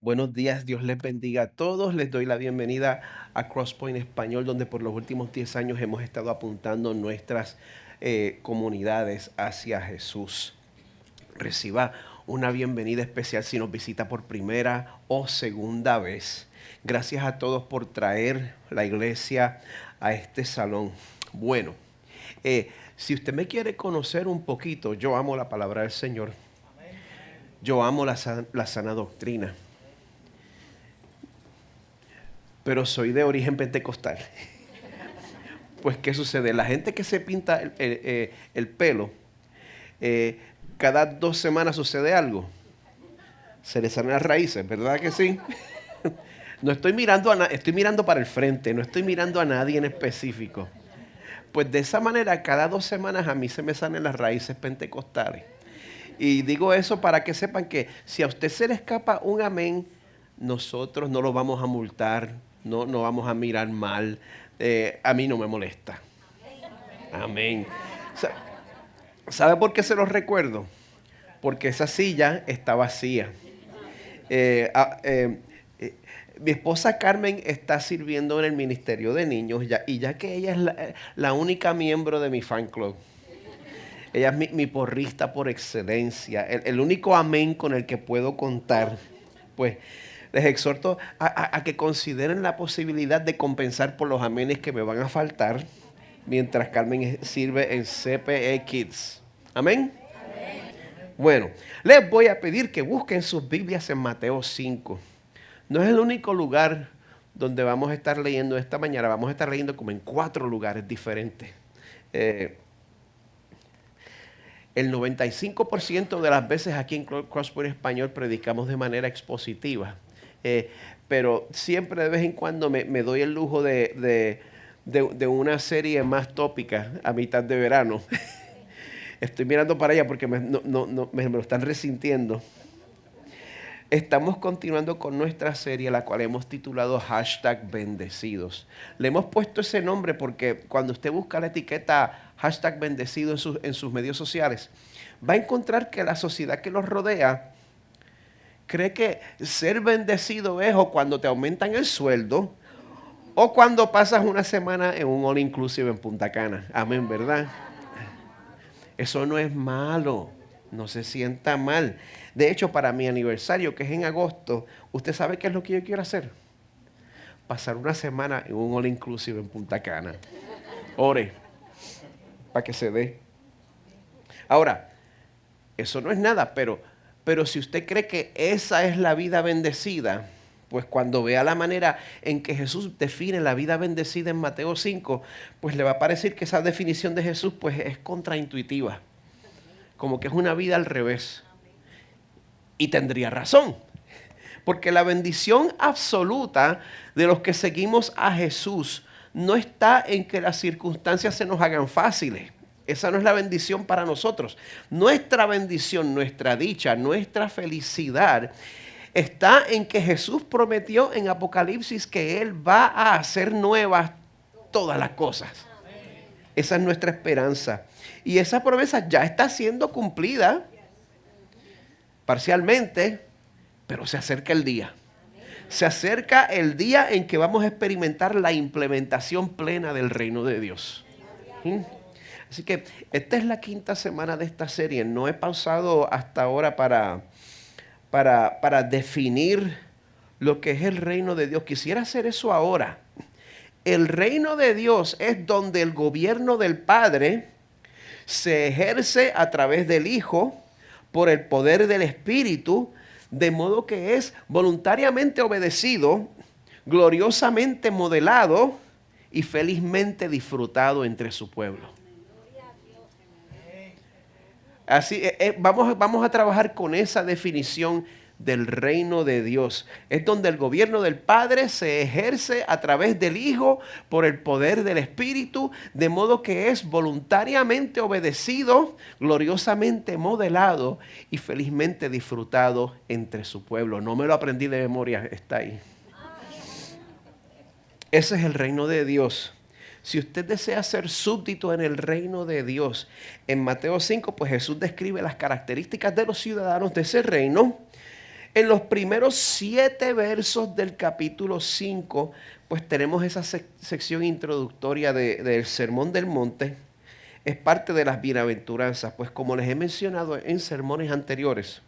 Buenos días, Dios les bendiga a todos. Les doy la bienvenida a Crosspoint Español, donde por los últimos 10 años hemos estado apuntando nuestras comunidades hacia Jesús. Reciba una bienvenida especial si nos visita por primera o segunda vez. Gracias a todos por traer la iglesia a este salón. Bueno, si usted me quiere conocer un poquito, yo amo la palabra del Señor. Yo amo la sana doctrina. Pero soy de origen pentecostal. Pues, ¿qué sucede? La gente que se pinta el pelo, cada 2 semanas sucede algo. Se le salen las raíces, ¿verdad que sí? No estoy mirando estoy mirando para el frente, no estoy mirando a nadie en específico. Pues de esa manera, cada 2 semanas a mí se me salen las raíces pentecostales. Y digo eso para que sepan que si a usted se le escapa un amén, nosotros no lo vamos a multar, no vamos a mirar mal. A mí no me molesta. Amén. ¿Sabe por qué se los recuerdo? Porque esa silla está vacía. Eh, ah, eh, Mi esposa Carmen está sirviendo en el Ministerio de Niños y ya que ella es la única miembro de mi fan club. Ella es mi porrista por excelencia, el único amén con el que puedo contar. Pues les exhorto a que consideren la posibilidad de compensar por los amenes que me van a faltar mientras Carmen sirve en CPE Kids. Amén. Bueno, les voy a pedir que busquen sus Biblias en Mateo 5. No es el único lugar donde vamos a estar leyendo esta mañana. Vamos a estar leyendo como en 4 lugares diferentes. El 95% de las veces aquí en Crosspoint Español predicamos de manera expositiva. Pero siempre de vez en cuando me doy el lujo de una serie más tópica a mitad de verano. Estoy mirando para allá porque me lo están resintiendo. Estamos continuando con nuestra serie, la cual hemos titulado #Bendecidos. Le hemos puesto ese nombre porque cuando usted busca la etiqueta #Bendecido en sus medios sociales, va a encontrar que la sociedad que los rodea cree que ser bendecido es o cuando te aumentan el sueldo o cuando pasas una semana en un all inclusive en Punta Cana. Amén, ¿verdad? Eso no es malo, no se sienta mal. De hecho, para mi aniversario, que es en agosto, ¿usted sabe qué es lo que yo quiero hacer? Pasar una semana en un all inclusive en Punta Cana. Ore, para que se dé. Ahora, eso no es nada, pero si usted cree que esa es la vida bendecida, pues cuando vea la manera en que Jesús define la vida bendecida en Mateo 5, pues le va a parecer que esa definición de Jesús pues es contraintuitiva, como que es una vida al revés. Y tendría razón, porque la bendición absoluta de los que seguimos a Jesús no está en que las circunstancias se nos hagan fáciles. Esa no es la bendición para nosotros. Nuestra bendición, nuestra dicha, nuestra felicidad está en que Jesús prometió en Apocalipsis que Él va a hacer nuevas todas las cosas. Esa es nuestra esperanza. Y esa promesa ya está siendo cumplida parcialmente, pero se acerca el día. Se acerca el día en que vamos a experimentar la implementación plena del reino de Dios. Así que esta es la 5ª semana de esta serie. No he pausado hasta ahora para definir lo que es el reino de Dios. Quisiera hacer eso ahora. El reino de Dios es donde el gobierno del Padre se ejerce a través del Hijo por el poder del Espíritu, de modo que es voluntariamente obedecido, gloriosamente modelado y felizmente disfrutado entre su pueblo. Así, vamos a trabajar con esa definición del reino de Dios. Es donde el gobierno del Padre se ejerce a través del Hijo por el poder del Espíritu, de modo que es voluntariamente obedecido, gloriosamente modelado y felizmente disfrutado entre su pueblo. No me lo aprendí de memoria, está ahí. Ese es el reino de Dios. Si usted desea ser súbdito en el reino de Dios, en Mateo 5, pues Jesús describe las características de los ciudadanos de ese reino. En los primeros 7 versos del capítulo 5, pues tenemos esa sección introductoria del Sermón del Monte. Es parte de las bienaventuranzas, pues como les he mencionado en sermones anteriores,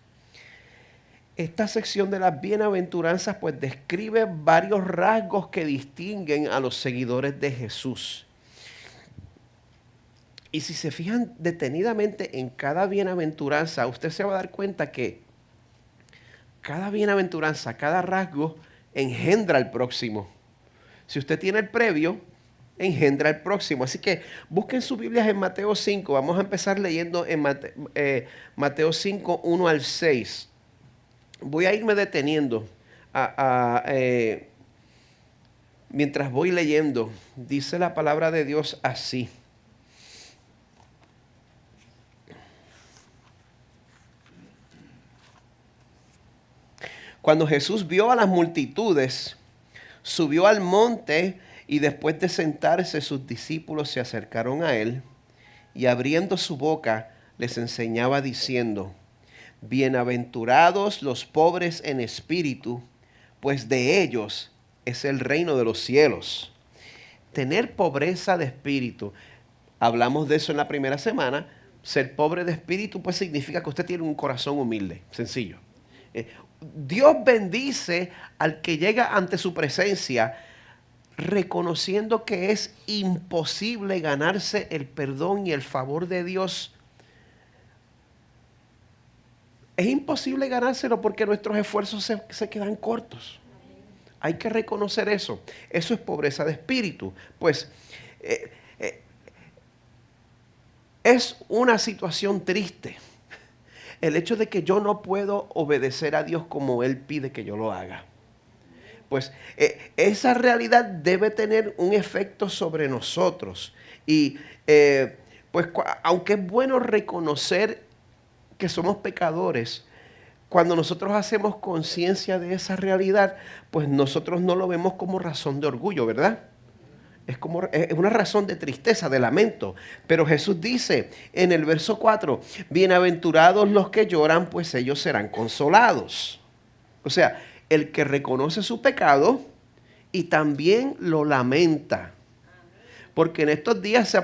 esta sección de las bienaventuranzas pues describe varios rasgos que distinguen a los seguidores de Jesús. Y si se fijan detenidamente en cada bienaventuranza, usted se va a dar cuenta que cada bienaventuranza, cada rasgo engendra al próximo. Si usted tiene el previo, engendra el próximo. Así que busquen sus Biblias en Mateo 5. Vamos a empezar leyendo en Mateo 5, 1 al 6. Voy a irme deteniendo mientras voy leyendo. Dice la palabra de Dios así. Cuando Jesús vio a las multitudes, subió al monte y después de sentarse sus discípulos se acercaron a él y abriendo su boca les enseñaba diciendo: bienaventurados los pobres en espíritu, pues de ellos es el reino de los cielos. Tener pobreza de espíritu, hablamos de eso en la primera semana. Ser pobre de espíritu pues significa que usted tiene un corazón humilde, sencillo. Dios bendice al que llega ante su presencia reconociendo que es imposible ganarse el perdón y el favor de Dios. Es imposible ganárselo porque nuestros esfuerzos se quedan cortos. Hay que reconocer eso. Eso es pobreza de espíritu. Pues es una situación triste. El hecho de que yo no puedo obedecer a Dios como Él pide que yo lo haga. Pues esa realidad debe tener un efecto sobre nosotros. Y pues aunque es bueno reconocer que somos pecadores, cuando nosotros hacemos conciencia de esa realidad, pues nosotros no lo vemos como razón de orgullo, ¿verdad? Es una razón de tristeza, de lamento. Pero Jesús dice en el verso 4, bienaventurados los que lloran, pues ellos serán consolados. O sea, el que reconoce su pecado y también lo lamenta. Porque en estos días,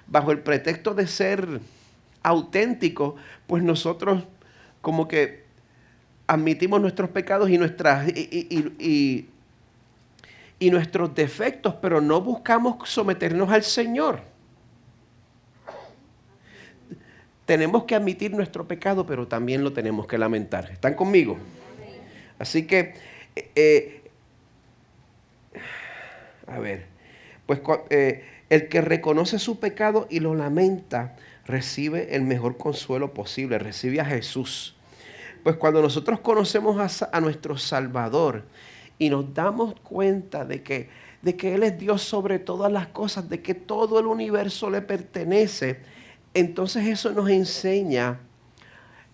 bajo el pretexto de ser auténtico, pues nosotros como que admitimos nuestros pecados y nuestros defectos, pero no buscamos someternos al Señor. Tenemos que admitir nuestro pecado, pero también lo tenemos que lamentar. ¿Están conmigo? Así que, pues el que reconoce su pecado y lo lamenta, recibe el mejor consuelo posible, recibe a Jesús. Pues cuando nosotros conocemos a nuestro Salvador y nos damos cuenta de que Él es Dios sobre todas las cosas, de que todo el universo le pertenece, entonces eso nos enseña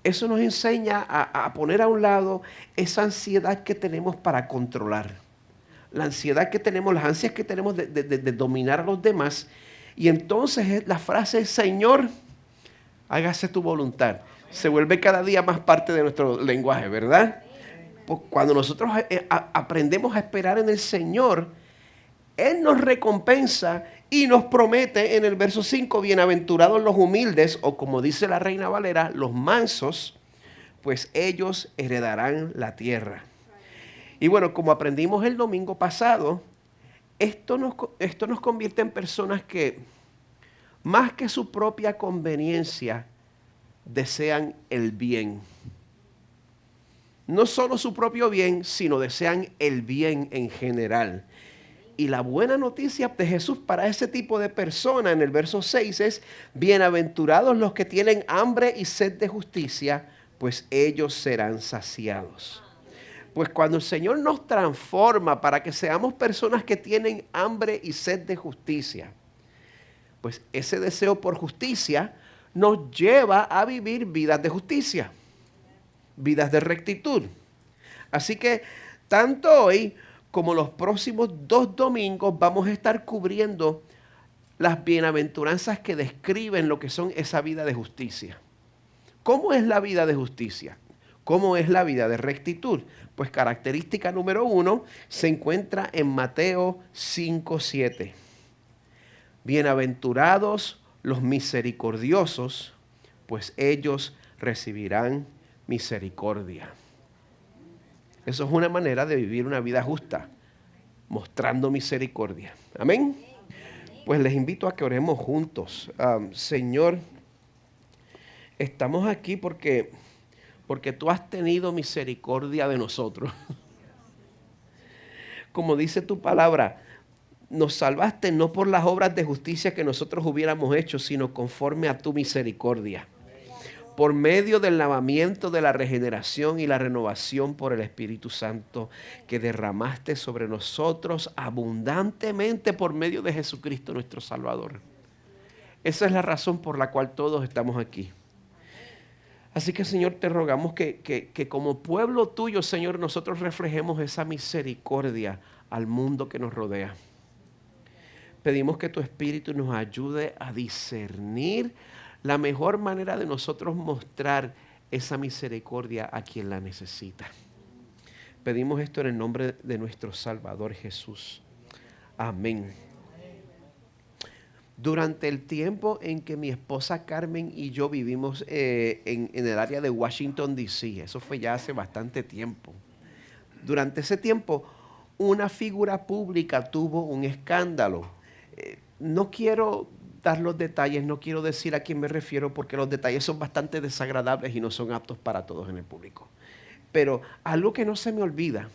a poner a un lado esa ansiedad que tenemos para controlar. La ansiedad que tenemos, las ansias que tenemos de dominar a los demás. Y entonces la frase, Señor, hágase tu voluntad, se vuelve cada día más parte de nuestro lenguaje, ¿verdad? Pues cuando nosotros aprendemos a esperar en el Señor, Él nos recompensa y nos promete en el verso 5, bienaventurados los humildes, o como dice la Reina Valera, los mansos, pues ellos heredarán la tierra. Y bueno, como aprendimos el domingo pasado, esto nos convierte en personas que, más que su propia conveniencia, desean el bien. No solo su propio bien, sino desean el bien en general. Y la buena noticia de Jesús para ese tipo de persona en el verso 6 es: bienaventurados los que tienen hambre y sed de justicia, pues ellos serán saciados. Pues cuando el Señor nos transforma para que seamos personas que tienen hambre y sed de justicia, pues ese deseo por justicia nos lleva a vivir vidas de justicia, vidas de rectitud. Así que tanto hoy como los próximos 2 domingos vamos a estar cubriendo las bienaventuranzas que describen lo que son esa vida de justicia. ¿Cómo es la vida de justicia? ¿Cómo es la vida de rectitud? Pues característica número 1 se encuentra en Mateo 5:7. Bienaventurados los misericordiosos, pues ellos recibirán misericordia. Eso es una manera de vivir una vida justa, mostrando misericordia. Amén. Pues les invito a que oremos juntos. Señor, estamos aquí porque tú has tenido misericordia de nosotros. Como dice tu palabra, nos salvaste no por las obras de justicia que nosotros hubiéramos hecho, sino conforme a tu misericordia. Por medio del lavamiento de la regeneración y la renovación por el Espíritu Santo que derramaste sobre nosotros abundantemente por medio de Jesucristo nuestro Salvador. Esa es la razón por la cual todos estamos aquí. Así que, Señor, te rogamos que como pueblo tuyo, Señor, nosotros reflejemos esa misericordia al mundo que nos rodea. Pedimos que tu Espíritu nos ayude a discernir la mejor manera de nosotros mostrar esa misericordia a quien la necesita. Pedimos esto en el nombre de nuestro Salvador Jesús. Amén. Durante el tiempo en que mi esposa Carmen y yo vivimos en el área de Washington, D.C., eso fue ya hace bastante tiempo. Durante ese tiempo, una figura pública tuvo un escándalo. No quiero dar los detalles, no quiero decir a quién me refiero porque los detalles son bastante desagradables y no son aptos para todos en el público. Pero algo que no se me olvida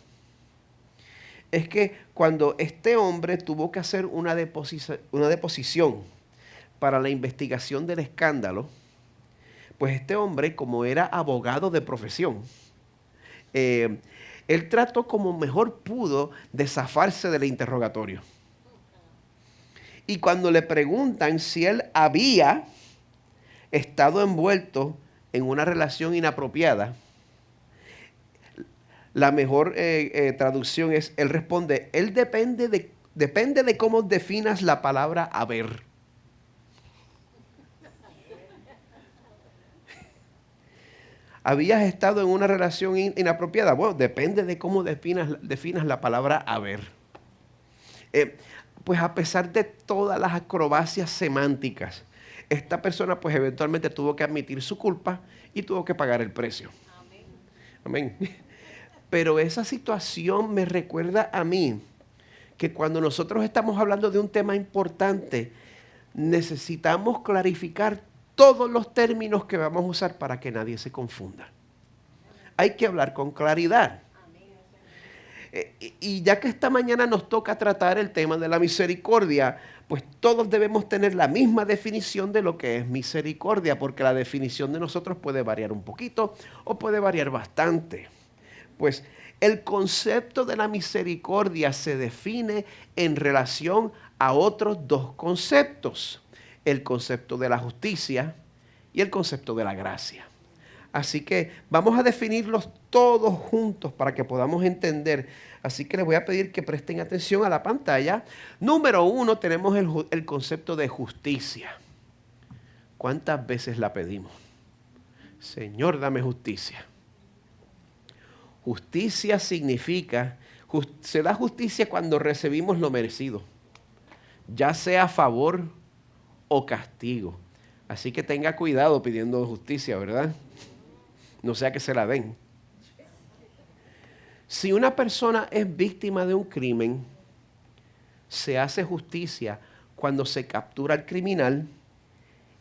es que cuando este hombre tuvo que hacer una deposición para la investigación del escándalo, pues este hombre, como era abogado de profesión, él trató como mejor pudo de zafarse del interrogatorio. Y cuando le preguntan si él había estado envuelto en una relación inapropiada, la mejor traducción es, él responde, él depende de cómo definas la palabra haber. ¿Habías estado en una relación inapropiada? Bueno, depende de cómo definas la palabra haber. Pues a pesar de todas las acrobacias semánticas, esta persona pues eventualmente tuvo que admitir su culpa y tuvo que pagar el precio. Amén. Pero esa situación me recuerda a mí que cuando nosotros estamos hablando de un tema importante, necesitamos clarificar todos los términos que vamos a usar para que nadie se confunda. Hay que hablar con claridad. Y ya que esta mañana nos toca tratar el tema de la misericordia, pues todos debemos tener la misma definición de lo que es misericordia, porque la definición de nosotros puede variar un poquito o puede variar bastante. Pues el concepto de la misericordia se define en relación a otros dos conceptos, el concepto de la justicia y el concepto de la gracia. Así que vamos a definirlos todos juntos para que podamos entender. Así que les voy a pedir que presten atención a la pantalla. Número 1, tenemos el concepto de justicia. ¿Cuántas veces la pedimos? Señor, dame justicia. Justicia significa, se da justicia cuando recibimos lo merecido, ya sea favor o castigo. Así que tenga cuidado pidiendo justicia, ¿verdad? No sea que se la den. Si una persona es víctima de un crimen, se hace justicia cuando se captura al criminal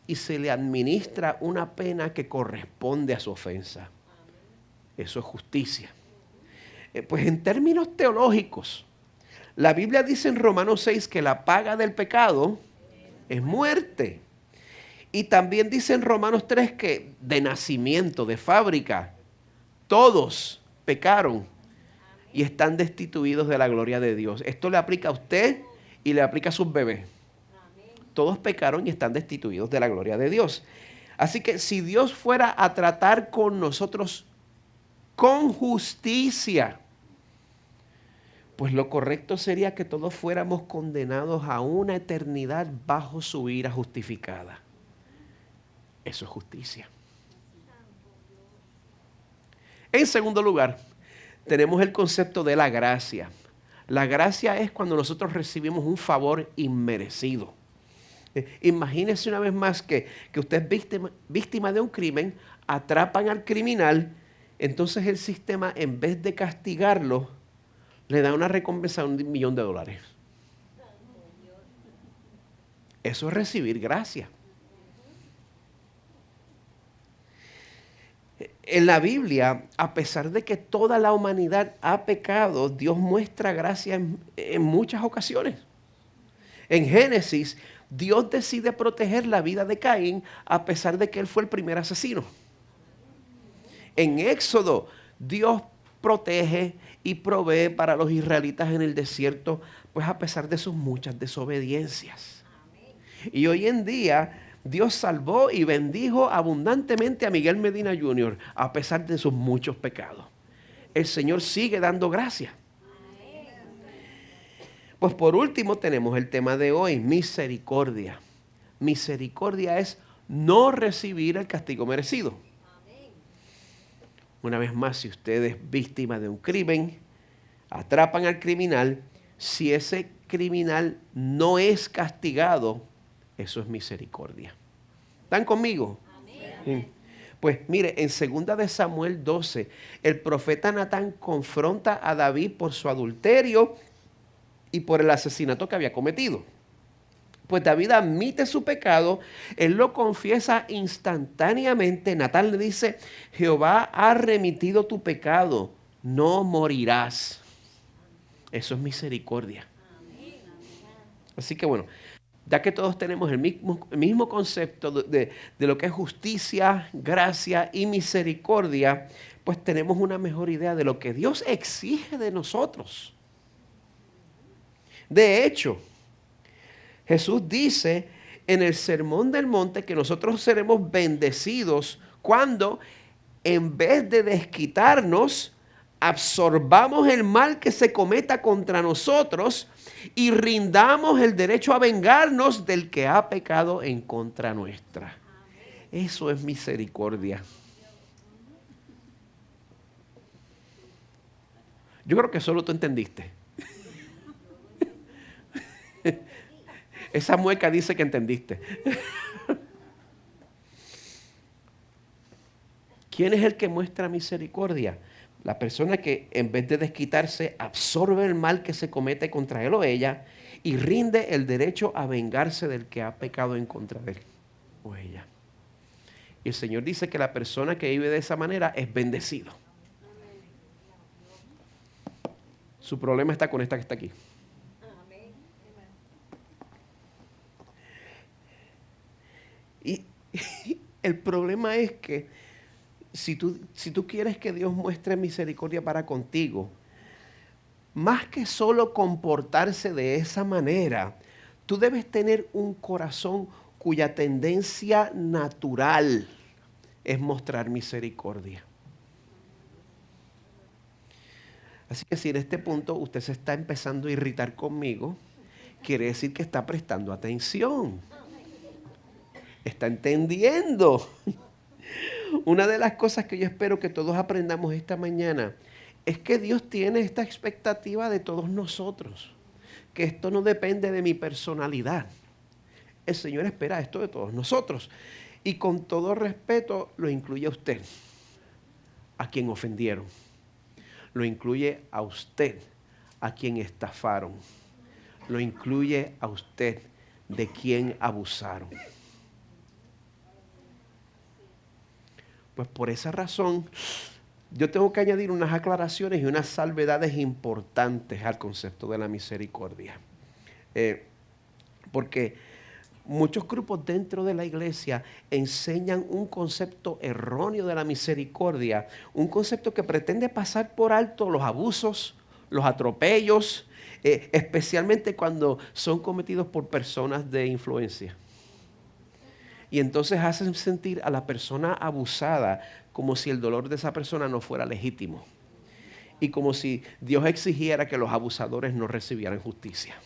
y se le administra una pena que corresponde a su ofensa. Eso es justicia. Pues en términos teológicos, la Biblia dice en Romanos 6 que la paga del pecado es muerte. Y también dice en Romanos 3 que de nacimiento, de fábrica, todos pecaron y están destituidos de la gloria de Dios. Esto le aplica a usted y le aplica a sus bebés. Todos pecaron y están destituidos de la gloria de Dios. Así que si Dios fuera a tratar con nosotros con justicia, pues lo correcto sería que todos fuéramos condenados a una eternidad bajo su ira justificada. Eso es justicia. En segundo lugar, tenemos el concepto de la gracia. La gracia es cuando nosotros recibimos un favor inmerecido. Imagínese una vez más que usted es víctima de un crimen, atrapan al criminal, entonces el sistema, en vez de castigarlo, le da una recompensa de $1,000,000. Eso es recibir gracia. En la Biblia, a pesar de que toda la humanidad ha pecado, Dios muestra gracia en muchas ocasiones. En Génesis, Dios decide proteger la vida de Caín a pesar de que él fue el primer asesino. En Éxodo, Dios protege y provee para los israelitas en el desierto, pues a pesar de sus muchas desobediencias. Y hoy en día, Dios salvó y bendijo abundantemente a Miguel Medina Jr. a pesar de sus muchos pecados. El Señor sigue dando gracia. Pues por último tenemos el tema de hoy, misericordia. Misericordia es no recibir el castigo merecido. Una vez más, si usted es víctima de un crimen, atrapan al criminal, si ese criminal no es castigado, eso es misericordia. ¿Están conmigo? Amén. Pues mire, en 2 de Samuel 12, el profeta Natán confronta a David por su adulterio y por el asesinato que había cometido. Pues David admite su pecado, él lo confiesa instantáneamente. Natán le dice, Jehová ha remitido tu pecado, no morirás. Eso es misericordia. Así que bueno, ya que todos tenemos el mismo concepto de lo que es justicia, gracia y misericordia, pues tenemos una mejor idea de lo que Dios exige de nosotros. De hecho, Jesús dice en el Sermón del Monte que nosotros seremos bendecidos cuando, en vez de desquitarnos, absorbamos el mal que se cometa contra nosotros y rindamos el derecho a vengarnos del que ha pecado en contra nuestra. Eso es misericordia. Yo creo que solo tú entendiste. Esa mueca dice que entendiste. ¿Quién es el que muestra misericordia? La persona que en vez de desquitarse absorbe el mal que se comete contra él o ella y rinde el derecho a vengarse del que ha pecado en contra de él o ella. Y el Señor dice que la persona que vive de esa manera es bendecido. Su problema está con esta que está aquí. Y el problema es que si tú quieres que Dios muestre misericordia para contigo, más que solo comportarse de esa manera, tú debes tener un corazón cuya tendencia natural es mostrar misericordia. Así que si en este punto usted se está empezando a irritar conmigo, quiere decir que está prestando atención. Está entendiendo. Una de las cosas que yo espero que todos aprendamos esta mañana es que Dios tiene esta expectativa de todos nosotros. Que esto no depende de mi personalidad. El Señor espera esto de todos nosotros. Y con todo respeto lo incluye a usted, a quien ofendieron. Lo incluye a usted, a quien estafaron. Lo incluye a usted, de quien abusaron. Pues por esa razón, yo tengo que añadir unas aclaraciones y unas salvedades importantes al concepto de la misericordia. Porque muchos grupos dentro de la iglesia enseñan un concepto erróneo de la misericordia, un concepto que pretende pasar por alto los abusos, los atropellos, especialmente cuando son cometidos por personas de influencia. Y entonces hacen sentir a la persona abusada como si el dolor de esa persona no fuera legítimo. Y como si Dios exigiera que los abusadores no recibieran justicia.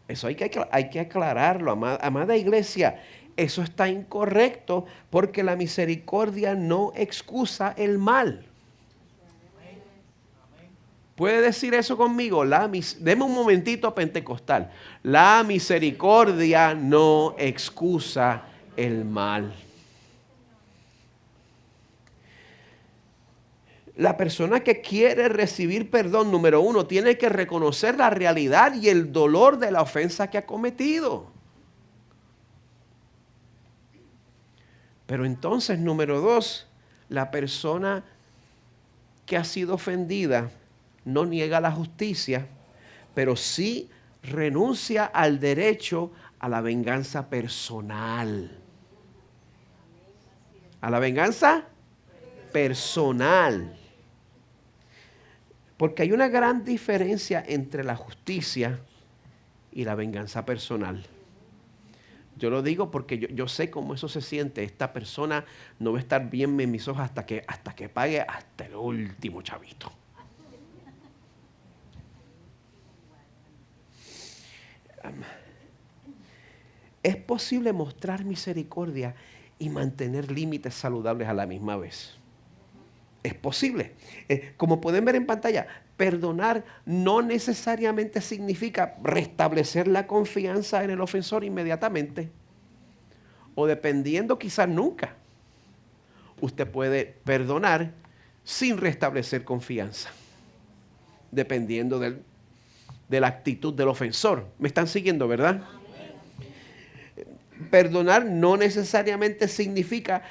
Eso hay que aclararlo, amada iglesia. Eso está incorrecto porque la misericordia no excusa el mal. ¿Puede decir eso conmigo? Deme un momentito pentecostal. La misericordia no excusa el mal. La persona que quiere recibir perdón, número uno, tiene que reconocer la realidad y el dolor de la ofensa que ha cometido. Pero entonces, número dos, la persona que ha sido ofendida no niega la justicia, pero sí renuncia al derecho a la venganza personal. ¿A la venganza? Personal. Porque hay una gran diferencia entre la justicia y la venganza personal. Yo lo digo porque yo sé cómo eso se siente. Esta persona no va a estar bien en mis ojos hasta que pague hasta el último chavito. Es posible mostrar misericordia y mantener límites saludables a la misma vez. Es posible. Como pueden ver en pantalla, perdonar no necesariamente significa restablecer la confianza en el ofensor inmediatamente. O dependiendo, quizás nunca. Usted puede perdonar sin restablecer confianza. Dependiendo de la actitud del ofensor. ¿Me están siguiendo, verdad? Perdonar no necesariamente significa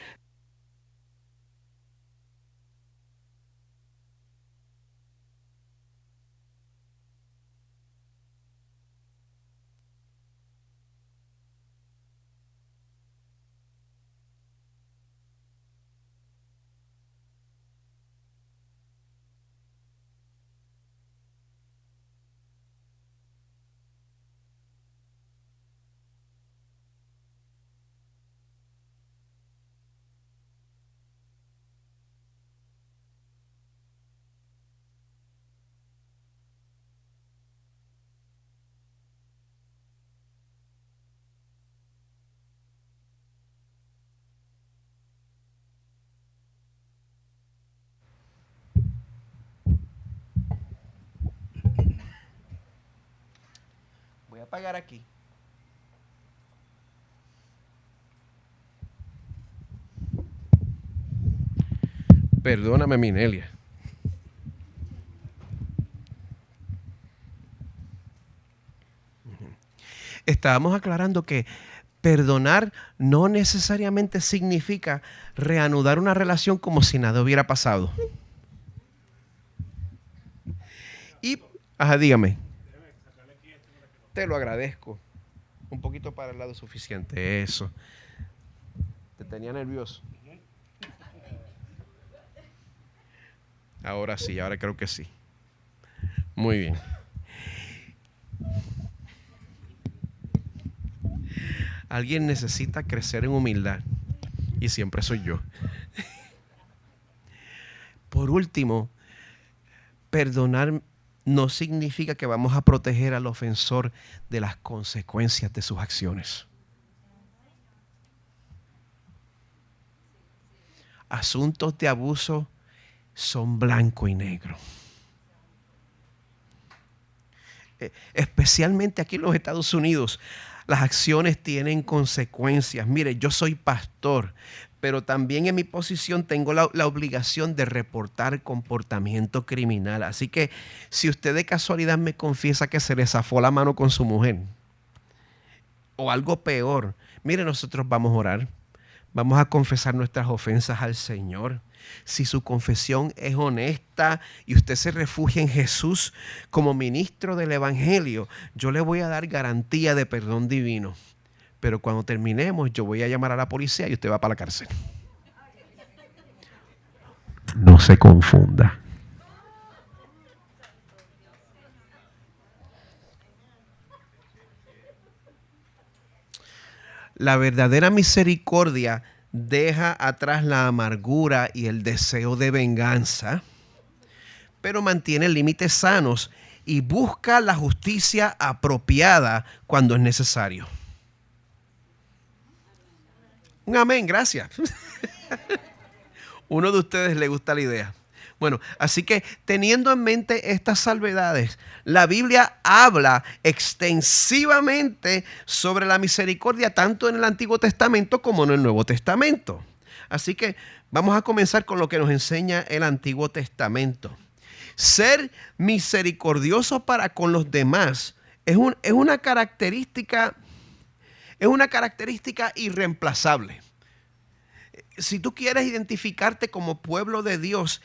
voy a apagar aquí. Perdóname, Minelia. Estábamos aclarando que perdonar no necesariamente significa reanudar una relación como si nada hubiera pasado. Y, dígame. Te lo agradezco. Un poquito para el lado suficiente, eso. Te tenía nervioso. Ahora sí, ahora creo que sí. Muy bien. Alguien necesita crecer en humildad y siempre soy yo. Por último, perdonar no significa que vamos a proteger al ofensor de las consecuencias de sus acciones. Asuntos de abuso son blanco y negro. Especialmente aquí en los Estados Unidos, las acciones tienen consecuencias. Mire, yo soy pastor, pero también en mi posición tengo la obligación de reportar comportamiento criminal. Así que si usted de casualidad me confiesa que se le zafó la mano con su mujer, o algo peor, mire, nosotros vamos a orar. Vamos a confesar nuestras ofensas al Señor. Si su confesión es honesta y usted se refugia en Jesús como ministro del Evangelio, yo le voy a dar garantía de perdón divino. Pero cuando terminemos, yo voy a llamar a la policía y usted va para la cárcel. No se confunda. La verdadera misericordia deja atrás la amargura y el deseo de venganza, pero mantiene límites sanos y busca la justicia apropiada cuando es necesario. Un amén, gracias. Uno de ustedes le gusta la idea. Bueno, así que teniendo en mente estas salvedades, la Biblia habla extensivamente sobre la misericordia tanto en el Antiguo Testamento como en el Nuevo Testamento. Así que vamos a comenzar con lo que nos enseña el Antiguo Testamento. Ser misericordioso para con los demás es una característica irreemplazable. Si tú quieres identificarte como pueblo de Dios,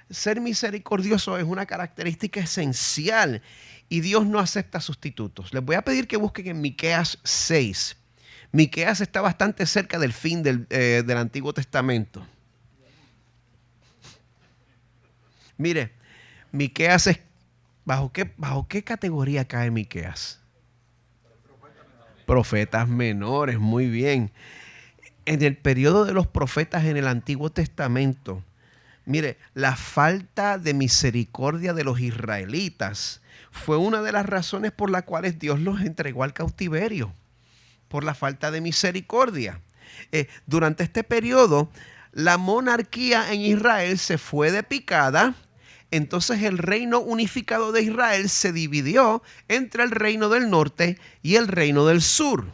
ser misericordioso es una característica esencial y Dios no acepta sustitutos. Les voy a pedir que busquen en Miqueas 6. Miqueas está bastante cerca del fin del Antiguo Testamento. Mire, Miqueas es, ¿bajo qué categoría cae Miqueas? Profetas menores, muy bien. En el periodo de los profetas en el Antiguo Testamento, mire, la falta de misericordia de los israelitas fue una de las razones por las cuales Dios los entregó al cautiverio, por la falta de misericordia. Durante este periodo, la monarquía en Israel se fue de picada. Entonces el reino unificado de Israel se dividió entre el reino del norte y el reino del sur.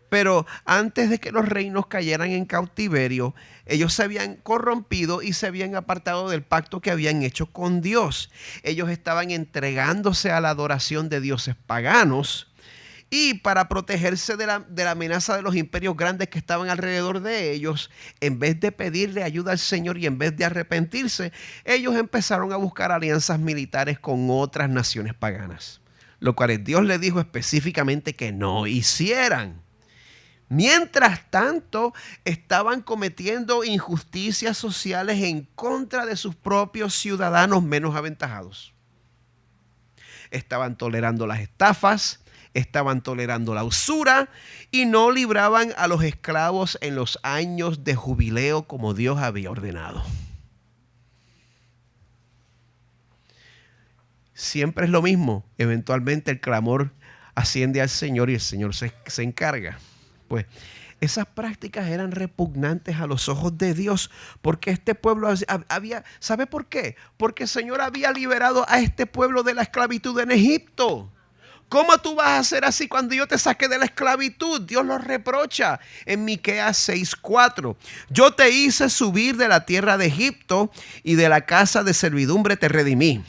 Pero antes de que los reinos cayeran en cautiverio, ellos se habían corrompido y se habían apartado del pacto que habían hecho con Dios. Ellos estaban entregándose a la adoración de dioses paganos. Y para protegerse de la amenaza de los imperios grandes que estaban alrededor de ellos, en vez de pedirle ayuda al Señor y en vez de arrepentirse, ellos empezaron a buscar alianzas militares con otras naciones paganas, lo cual Dios les dijo específicamente que no hicieran. Mientras tanto, estaban cometiendo injusticias sociales en contra de sus propios ciudadanos menos aventajados. Estaban tolerando las estafas, estaban tolerando la usura y no libraban a los esclavos en los años de jubileo como Dios había ordenado. Siempre es lo mismo. Eventualmente el clamor asciende al Señor y el Señor se encarga. Pues esas prácticas eran repugnantes a los ojos de Dios porque este pueblo había, ¿sabe por qué? Porque el Señor había liberado a este pueblo de la esclavitud en Egipto. ¿Cómo tú vas a hacer así cuando yo te saque de la esclavitud? Dios los reprocha en Miqueas 6:4. Yo te hice subir de la tierra de Egipto y de la casa de servidumbre te redimí.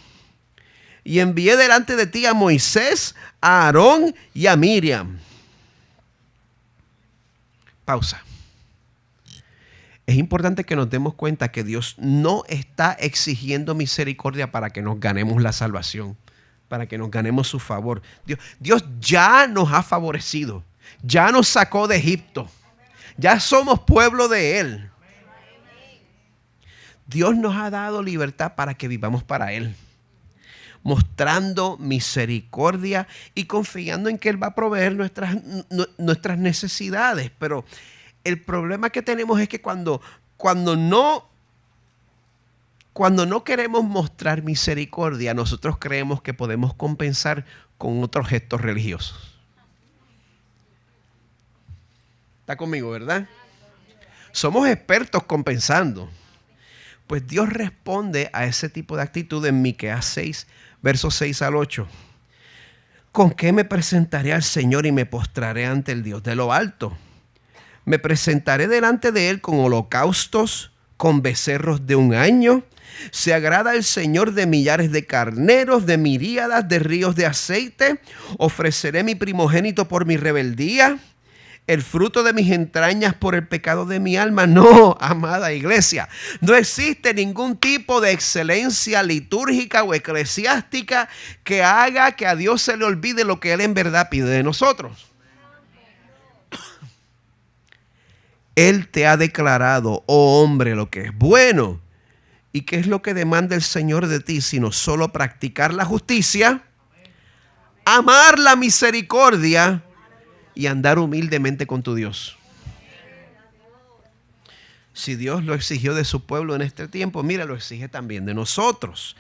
Y envié delante de ti a Moisés, a Aarón y a Miriam. Pausa. Es importante que nos demos cuenta que Dios no está exigiendo misericordia para que nos ganemos la salvación, para que nos ganemos su favor. Dios ya nos ha favorecido, ya nos sacó de Egipto, ya somos pueblo de Él. Dios nos ha dado libertad para que vivamos para Él, mostrando misericordia y confiando en que Él va a proveer nuestras necesidades. Pero el problema que tenemos es que cuando no queremos mostrar misericordia, nosotros creemos que podemos compensar con otros gestos religiosos. ¿Está conmigo, verdad? Somos expertos compensando. Pues Dios responde a ese tipo de actitud en Miqueas 6, versos 6 al 8. ¿Con qué me presentaré al Señor y me postraré ante el Dios de lo alto? Me presentaré delante de Él con holocaustos, con becerros de un año. Se agrada el Señor de millares de carneros, de miríadas de ríos de aceite. Ofreceré mi primogénito por mi rebeldía, el fruto de mis entrañas por el pecado de mi alma. No, amada iglesia, no existe ningún tipo de excelencia litúrgica o eclesiástica que haga que a Dios se le olvide lo que Él en verdad pide de nosotros. Él te ha declarado, oh hombre, lo que es bueno. ¿Y qué es lo que demanda el Señor de ti? Sino solo practicar la justicia, amar la misericordia y andar humildemente con tu Dios. Si Dios lo exigió de su pueblo en este tiempo, mira, lo exige también de nosotros.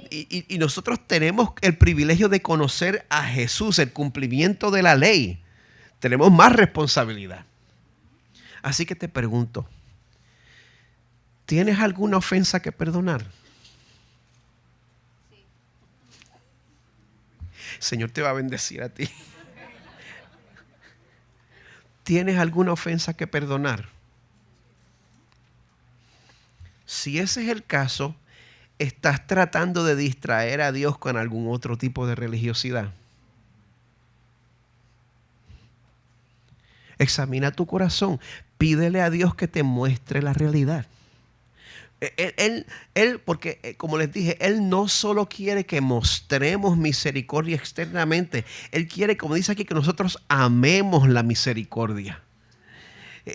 Y nosotros tenemos el privilegio de conocer a Jesús, el cumplimiento de la ley. Tenemos más responsabilidad. Así que te pregunto, ¿tienes alguna ofensa que perdonar? El Señor te va a bendecir a ti. ¿Tienes alguna ofensa que perdonar? Si ese es el caso, ¿estás tratando de distraer a Dios con algún otro tipo de religiosidad? Examina tu corazón. Pídele a Dios que te muestre la realidad. Porque como les dije, Él no solo quiere que mostremos misericordia externamente, Él quiere, como dice aquí, que nosotros amemos la misericordia.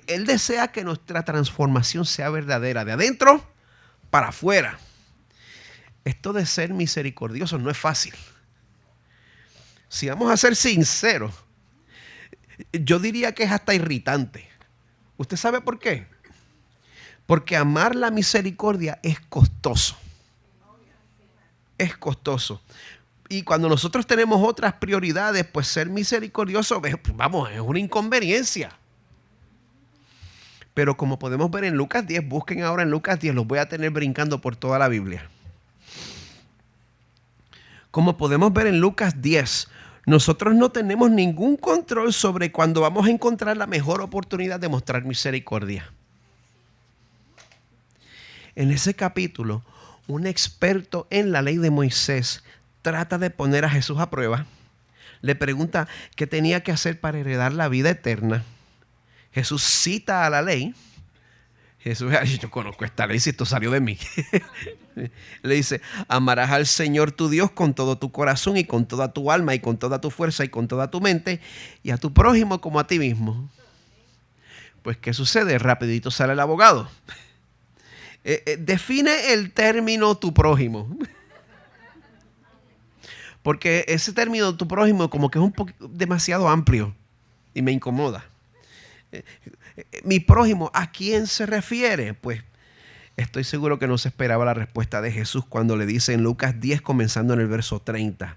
Él desea que nuestra transformación sea verdadera, de adentro para afuera. Esto de ser misericordioso no es fácil. Si vamos a ser sinceros, yo diría que es hasta irritante. ¿Usted sabe por qué? Porque amar la misericordia es costoso. Es costoso. Y cuando nosotros tenemos otras prioridades, pues ser misericordioso, vamos, es una inconveniencia. Pero como podemos ver en Lucas 10, busquen ahora en Lucas 10, los voy a tener brincando por toda la Biblia. Como podemos ver en Lucas 10, nosotros no tenemos ningún control sobre cuándo vamos a encontrar la mejor oportunidad de mostrar misericordia. En ese capítulo, un experto en la ley de Moisés trata de poner a Jesús a prueba. Le pregunta qué tenía que hacer para heredar la vida eterna. Jesús cita a la ley. Jesús, yo conozco esta ley si esto salió de mí. Le dice, amarás al Señor tu Dios con todo tu corazón y con toda tu alma y con toda tu fuerza y con toda tu mente y a tu prójimo como a ti mismo. Pues, ¿qué sucede? Rapidito sale el abogado. Define el término tu prójimo. Porque ese término tu prójimo como que es un poco demasiado amplio y me incomoda. Mi prójimo, ¿a quién se refiere? Pues estoy seguro que no se esperaba la respuesta de Jesús cuando le dice en Lucas 10, comenzando en el verso 30.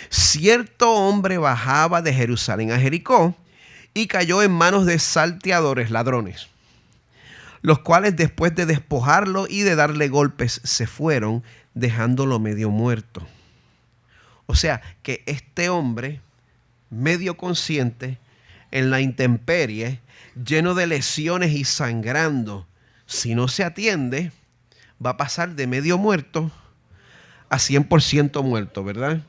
Cierto hombre bajaba de Jerusalén a Jericó y cayó en manos de salteadores, ladrones, los cuales después de despojarlo y de darle golpes se fueron, dejándolo medio muerto. O sea que este hombre, medio consciente, en la intemperie, lleno de lesiones y sangrando, si no se atiende, va a pasar de medio muerto a 100% muerto, ¿verdad?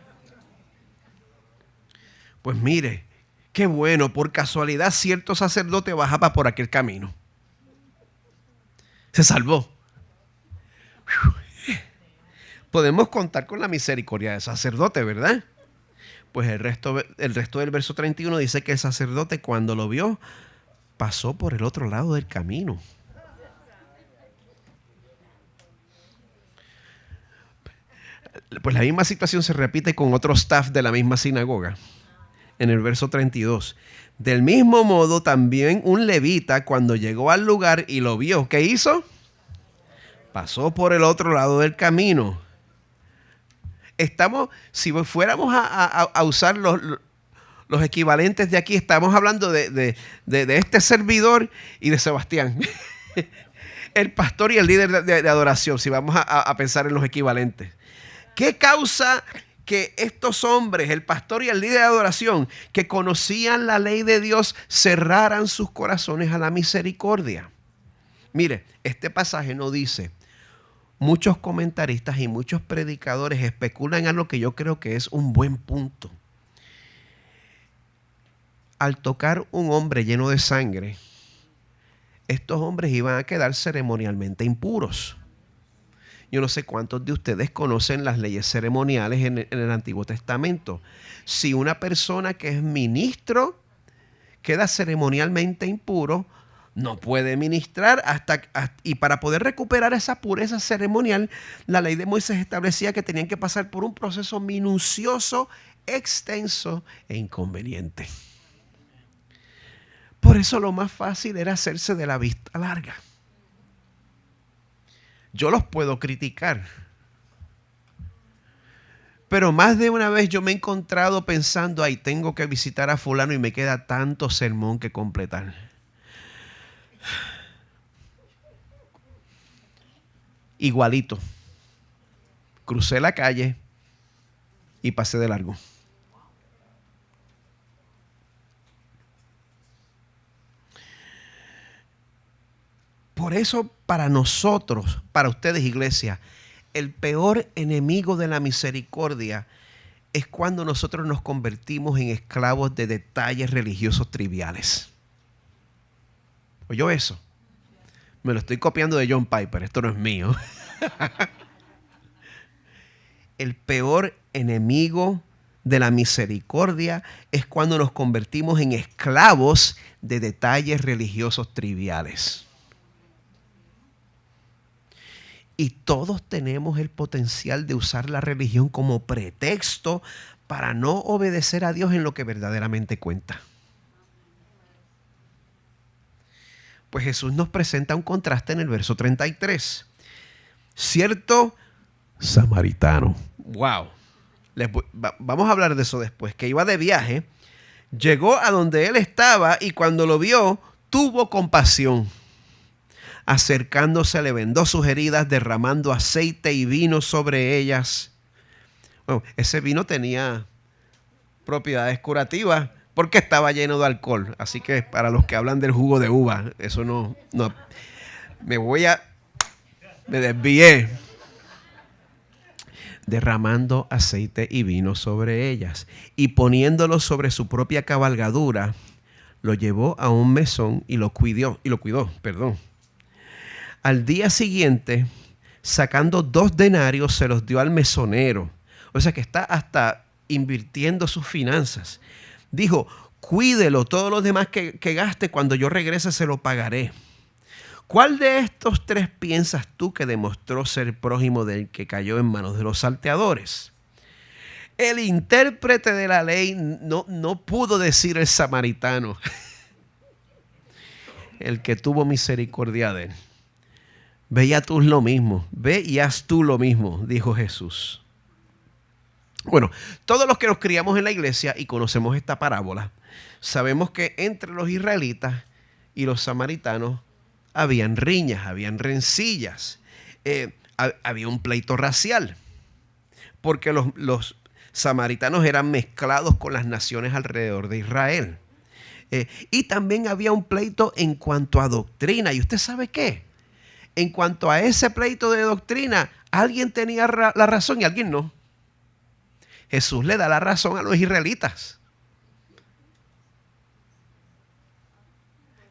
Pues mire, qué bueno, por casualidad cierto sacerdote bajaba por aquel camino. Se salvó. Podemos contar con la misericordia del sacerdote, ¿verdad? Pues el resto del verso 31 dice que el sacerdote cuando lo vio, pasó por el otro lado del camino. Pues la misma situación se repite con otro staff de la misma sinagoga. En el verso 32. Del mismo modo, también un levita, cuando llegó al lugar y lo vio, ¿qué hizo? Pasó por el otro lado del camino. Si fuéramos a usar los equivalentes de aquí, estamos hablando de este servidor y de Sebastián. El pastor y el líder de adoración, si vamos a pensar en los equivalentes. ¿Qué causa que estos hombres, el pastor y el líder de adoración, que conocían la ley de Dios, cerraran sus corazones a la misericordia? Mire, este pasaje no dice. Muchos comentaristas y muchos predicadores especulan en lo que yo creo que es un buen punto. Al tocar un hombre lleno de sangre, estos hombres iban a quedar ceremonialmente impuros. Yo no sé cuántos de ustedes conocen las leyes ceremoniales en el Antiguo Testamento. Si una persona que es ministro queda ceremonialmente impuro, no puede ministrar y para poder recuperar esa pureza ceremonial, la ley de Moisés establecía que tenían que pasar por un proceso minucioso, extenso e inconveniente. Por eso lo más fácil era hacerse de la vista larga. Yo los puedo criticar, pero más de una vez yo me he encontrado pensando, ay, tengo que visitar a fulano y me queda tanto sermón que completar. Igualito. Crucé la calle y pasé de largo. Por eso, para nosotros, para ustedes, iglesia, el peor enemigo de la misericordia es cuando nosotros nos convertimos en esclavos de detalles religiosos triviales. ¿Oyó eso? Me lo estoy copiando de John Piper, esto no es mío. El peor enemigo de la misericordia es cuando nos convertimos en esclavos de detalles religiosos triviales. Y todos tenemos el potencial de usar la religión como pretexto para no obedecer a Dios en lo que verdaderamente cuenta. Pues Jesús nos presenta un contraste en el verso 33. Cierto samaritano. Wow. Vamos a hablar de eso después. Que iba de viaje, llegó a donde él estaba y cuando lo vio, tuvo compasión. Acercándose, le vendó sus heridas, derramando aceite y vino sobre ellas. Bueno, ese vino tenía propiedades curativas porque estaba lleno de alcohol. Así que para los que hablan del jugo de uva, eso no. Me desvié. Derramando aceite y vino sobre ellas. Y poniéndolo sobre su propia cabalgadura, lo llevó a un mesón y lo cuidó. Al día siguiente, sacando 2 denarios, se los dio al mesonero. O sea que está hasta invirtiendo sus finanzas. Dijo, cuídelo, todo lo demás que gaste, cuando yo regrese se lo pagaré. ¿Cuál de estos 3 piensas tú que demostró ser prójimo del que cayó en manos de los salteadores? El intérprete de la ley no pudo decir el samaritano, el que tuvo misericordia de él. Ve y haz tú lo mismo. Ve y haz tú lo mismo, dijo Jesús. Bueno, todos los que nos criamos en la iglesia y conocemos esta parábola, sabemos que entre los israelitas y los samaritanos habían riñas, habían rencillas, había un pleito racial, porque los samaritanos eran mezclados con las naciones alrededor de Israel. Y también había un pleito en cuanto a doctrina. ¿Y usted sabe qué? En cuanto a ese pleito de doctrina, alguien tenía la razón y alguien no. Jesús le da la razón a los israelitas.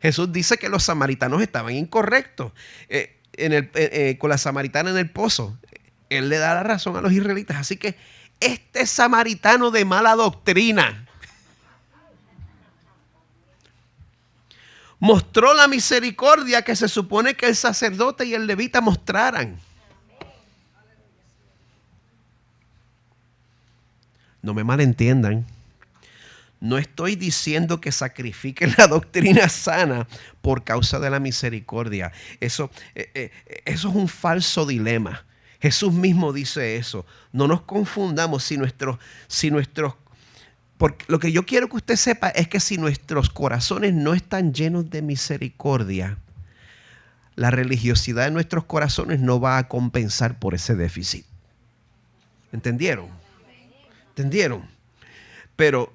Jesús dice que los samaritanos estaban incorrectos con la samaritana en el pozo. Él le da la razón a los israelitas. Así que este samaritano de mala doctrina mostró la misericordia que se supone que el sacerdote y el levita mostraran. No me malentiendan. No estoy diciendo que sacrifiquen la doctrina sana por causa de la misericordia. Eso es un falso dilema. Jesús mismo dice eso. No nos confundamos porque lo que yo quiero que usted sepa es que si nuestros corazones no están llenos de misericordia, la religiosidad de nuestros corazones no va a compensar por ese déficit. ¿Entendieron? Pero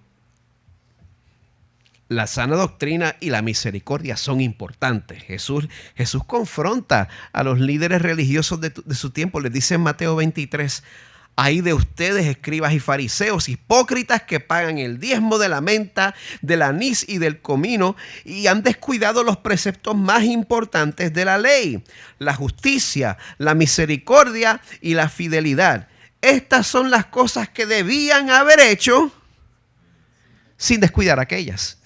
la sana doctrina y la misericordia son importantes. Jesús confronta a los líderes religiosos de su tiempo. Les dice en Mateo 23, ay de ustedes, escribas y fariseos, hipócritas que pagan el diezmo de la menta, del anís y del comino y han descuidado los preceptos más importantes de la ley, la justicia, la misericordia y la fidelidad. Estas son las cosas que debían haber hecho sin descuidar aquellas.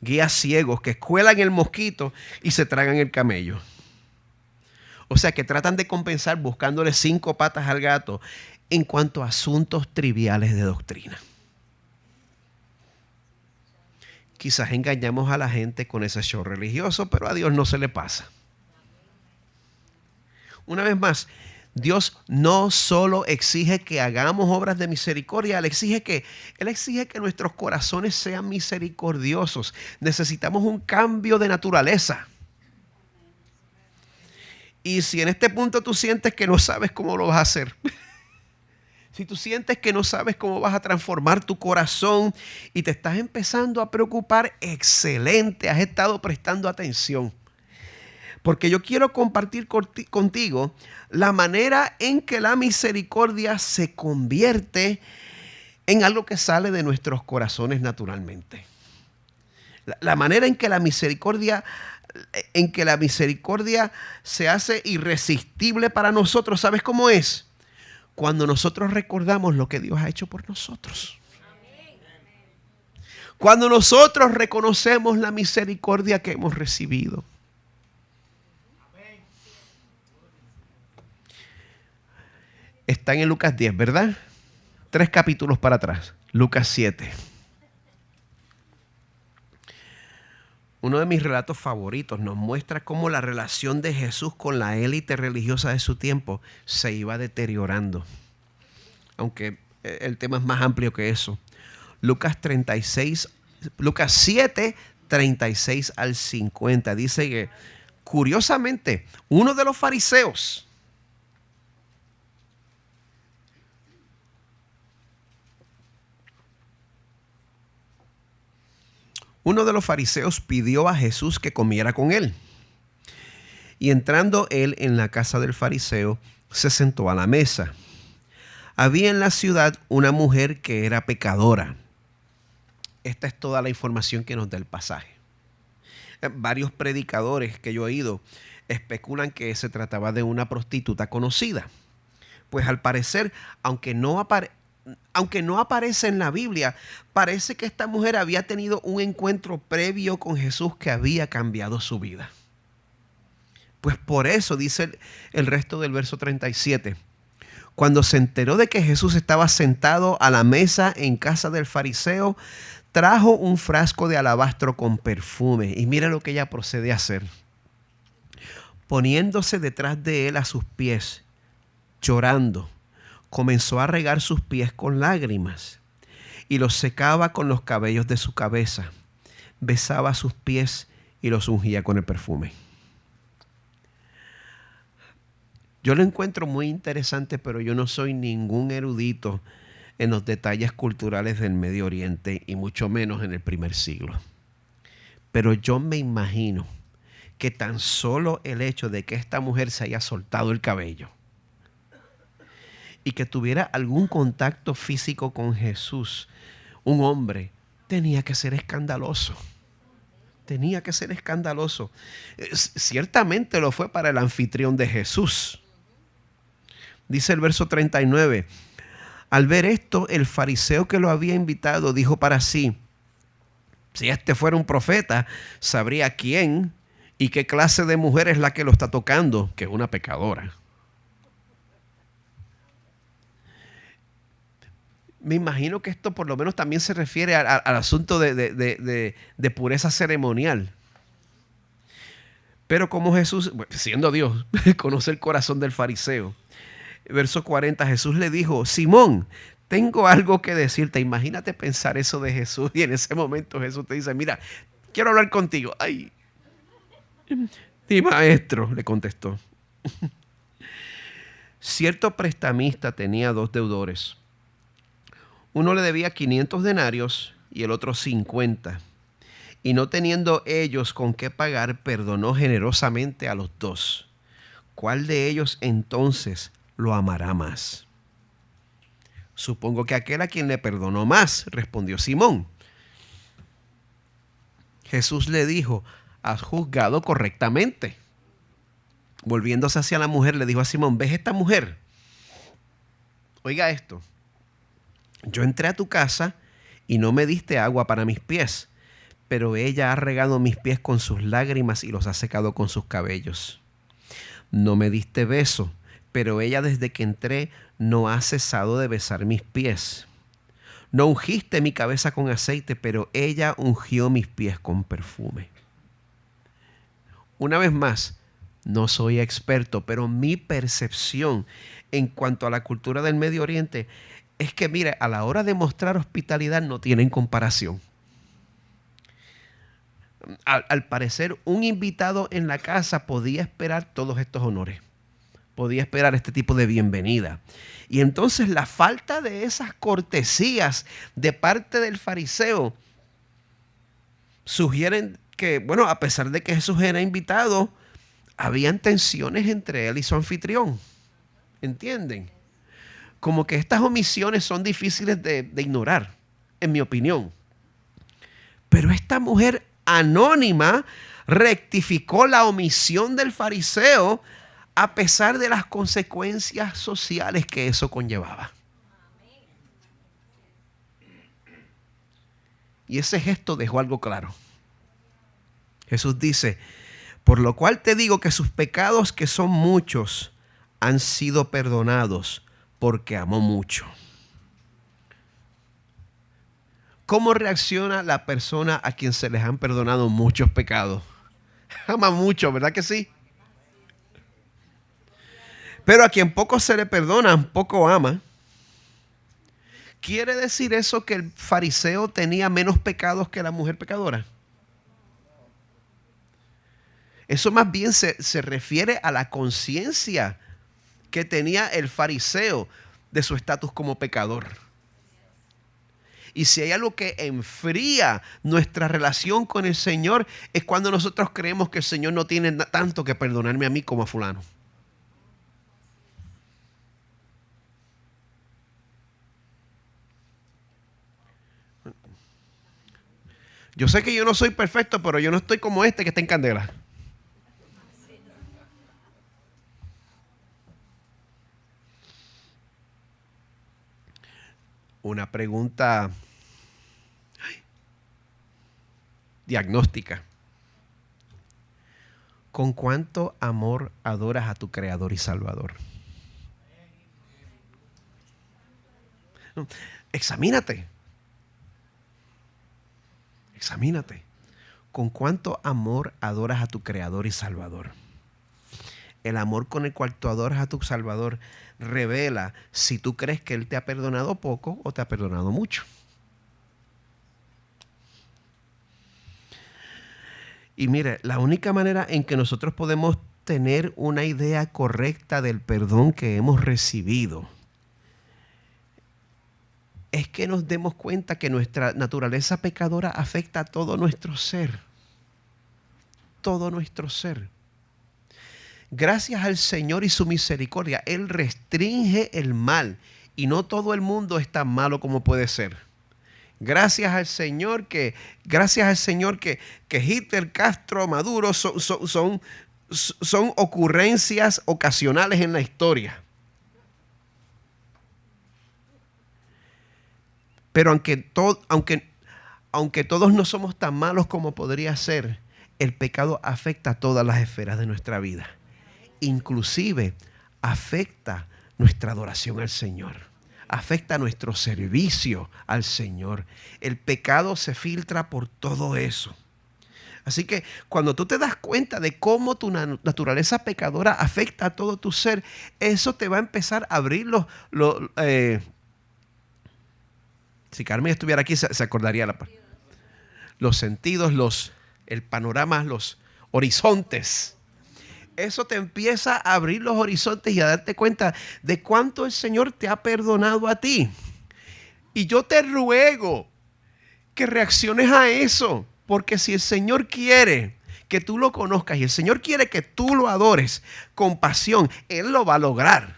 Guías ciegos que escuelan el mosquito y se tragan el camello. O sea que tratan de compensar buscándole 5 patas al gato en cuanto a asuntos triviales de doctrina. Quizás engañamos a la gente con ese show religioso, pero a Dios no se le pasa. Una vez más, Dios no solo exige que hagamos obras de misericordia, Él exige que nuestros corazones sean misericordiosos. Necesitamos un cambio de naturaleza. Y si en este punto tú sientes que no sabes cómo lo vas a hacer, si tú sientes que no sabes cómo vas a transformar tu corazón y te estás empezando a preocupar, excelente, has estado prestando atención. Porque yo quiero compartir contigo la manera en que la misericordia se convierte en algo que sale de nuestros corazones naturalmente. La manera en que la misericordia se hace irresistible para nosotros, ¿sabes cómo es? Cuando nosotros recordamos lo que Dios ha hecho por nosotros. Cuando nosotros reconocemos la misericordia que hemos recibido. Está en Lucas 10, ¿verdad? 3 capítulos para atrás. Lucas 7. Uno de mis relatos favoritos nos muestra cómo la relación de Jesús con la élite religiosa de su tiempo se iba deteriorando. Aunque el tema es más amplio que eso. Lucas 7, 36 al 50. Dice que, curiosamente, uno de los fariseos pidió a Jesús que comiera con él. Y entrando él en la casa del fariseo, se sentó a la mesa. Había en la ciudad una mujer que era pecadora. Esta es toda la información que nos da el pasaje. Varios predicadores que yo he oído especulan que se trataba de una prostituta conocida. Pues al parecer, aunque no aparece en la Biblia, parece que esta mujer había tenido un encuentro previo con Jesús que había cambiado su vida. Pues por eso dice el resto del verso 37. Cuando se enteró de que Jesús estaba sentado a la mesa en casa del fariseo, trajo un frasco de alabastro con perfume. Y mira lo que ella procede a hacer. Poniéndose detrás de él a sus pies, llorando, comenzó a regar sus pies con lágrimas y los secaba con los cabellos de su cabeza. Besaba sus pies y los ungía con el perfume. Yo lo encuentro muy interesante, pero yo no soy ningún erudito en los detalles culturales del Medio Oriente y mucho menos en el primer siglo. Pero yo me imagino que tan solo el hecho de que esta mujer se haya soltado el cabello y que tuviera algún contacto físico con Jesús, un hombre, tenía que ser escandaloso. Tenía que ser escandaloso. Ciertamente lo fue para el anfitrión de Jesús. Dice el verso 39. Al ver esto, el fariseo que lo había invitado dijo para sí: si este fuera un profeta, sabría quién y qué clase de mujer es la que lo está tocando, que es una pecadora. Me imagino que esto por lo menos también se refiere al asunto de pureza ceremonial. Pero como Jesús, siendo Dios, conoce el corazón del fariseo. Verso 40, Jesús le dijo: Simón, tengo algo que decirte. Imagínate pensar eso de Jesús y en ese momento Jesús te dice: mira, quiero hablar contigo. Ay, sí, maestro, le contestó. Cierto prestamista tenía 2 deudores. Uno le debía 500 denarios y el otro 50. Y no teniendo ellos con qué pagar, perdonó generosamente a los 2. ¿Cuál de ellos entonces lo amará más? Supongo que aquel a quien le perdonó más, respondió Simón. Jesús le dijo: has juzgado correctamente. Volviéndose hacia la mujer, le dijo a Simón: ¿ves esta mujer? Oiga esto. Yo entré a tu casa y no me diste agua para mis pies, pero ella ha regado mis pies con sus lágrimas y los ha secado con sus cabellos. No me diste beso, pero ella desde que entré no ha cesado de besar mis pies. No ungiste mi cabeza con aceite, pero ella ungió mis pies con perfume. Una vez más, No soy experto, pero mi percepción en cuanto a la cultura del Medio Oriente es que, mire, a la hora de mostrar hospitalidad no tienen comparación. Al parecer, un invitado en la casa podía esperar todos estos honores. Podía esperar este tipo de bienvenida. Y entonces la falta de esas cortesías de parte del fariseo sugieren que, bueno, a pesar de que Jesús era invitado, habían tensiones entre él y su anfitrión. ¿Entienden? Como que estas omisiones son difíciles de ignorar, en mi opinión. Pero esta mujer anónima rectificó la omisión del fariseo a pesar de las consecuencias sociales que eso conllevaba. Y ese gesto dejó algo claro. Jesús dice, por lo cual te digo que sus pecados, que son muchos, han sido perdonados porque amó mucho. ¿Cómo reacciona la persona a quien se les han perdonado muchos pecados? Ama mucho, ¿verdad que sí? Pero a quien poco se le perdona, poco ama. ¿Quiere decir eso que el fariseo tenía menos pecados que la mujer pecadora? Eso más bien se refiere a la conciencia que tenía el fariseo de su estatus como pecador. Y si hay algo que enfría nuestra relación con el Señor, es cuando nosotros creemos que el Señor no tiene tanto que perdonarme a mí como a fulano. Yo sé que yo no soy perfecto, pero yo no estoy como este que está en candela. Una pregunta diagnóstica. ¿Con cuánto amor adoras a tu Creador y Salvador? Examínate. Examínate. ¿Con cuánto amor adoras a tu Creador y Salvador? El amor con el cual tú adoras a tu Salvador revela si tú crees que Él te ha perdonado poco o te ha perdonado mucho. Y mire, la única manera en que nosotros podemos tener una idea correcta del perdón que hemos recibido es que nos demos cuenta que nuestra naturaleza pecadora afecta a todo nuestro ser. Todo nuestro ser. Gracias al Señor y su misericordia, Él restringe el mal y no todo el mundo es tan malo como puede ser. Gracias al Señor que Hitler, Castro, Maduro son ocurrencias ocasionales en la historia. Pero aunque todos no somos tan malos como podría ser, el pecado afecta a todas las esferas de nuestra vida. Inclusive afecta nuestra adoración al Señor. Afecta nuestro servicio al Señor. El pecado se filtra por todo eso. Así que cuando tú te das cuenta de cómo tu naturaleza pecadora afecta a todo tu ser, eso te va a empezar a abrir si Carmen estuviera aquí, se acordaría los sentidos, el panorama, los horizontes. Eso te empieza a abrir los horizontes y a darte cuenta de cuánto el Señor te ha perdonado a ti. Y yo te ruego que reacciones a eso, porque si el Señor quiere que tú lo conozcas y el Señor quiere que tú lo adores con pasión, Él lo va a lograr.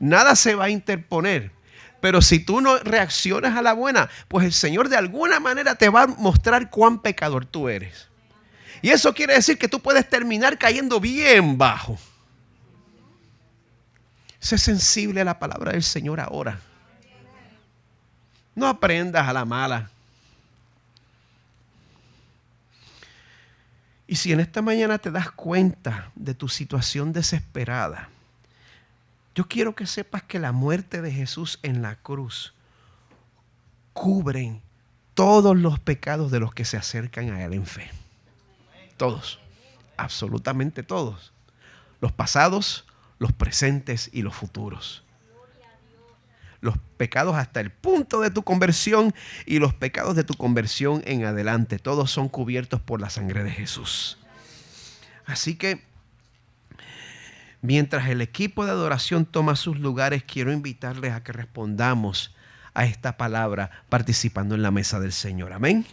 Nada se va a interponer. Pero si tú no reaccionas a la buena, pues el Señor de alguna manera te va a mostrar cuán pecador tú eres. Y eso quiere decir que tú puedes terminar cayendo bien bajo. Sé sensible a la palabra del Señor ahora. No aprendas a la mala. Y si en esta mañana te das cuenta de tu situación desesperada, yo quiero que sepas que la muerte de Jesús en la cruz cubren todos los pecados de los que se acercan a Él en fe. Todos, absolutamente todos. los pasados, los presentes y los futuros. Los pecados hasta el punto de tu conversión y los pecados de tu conversión en adelante. Todos son cubiertos por la sangre de Jesús. Así que, mientras el equipo de adoración toma sus lugares, quiero invitarles a que respondamos a esta palabra participando en la mesa del Señor. Amén.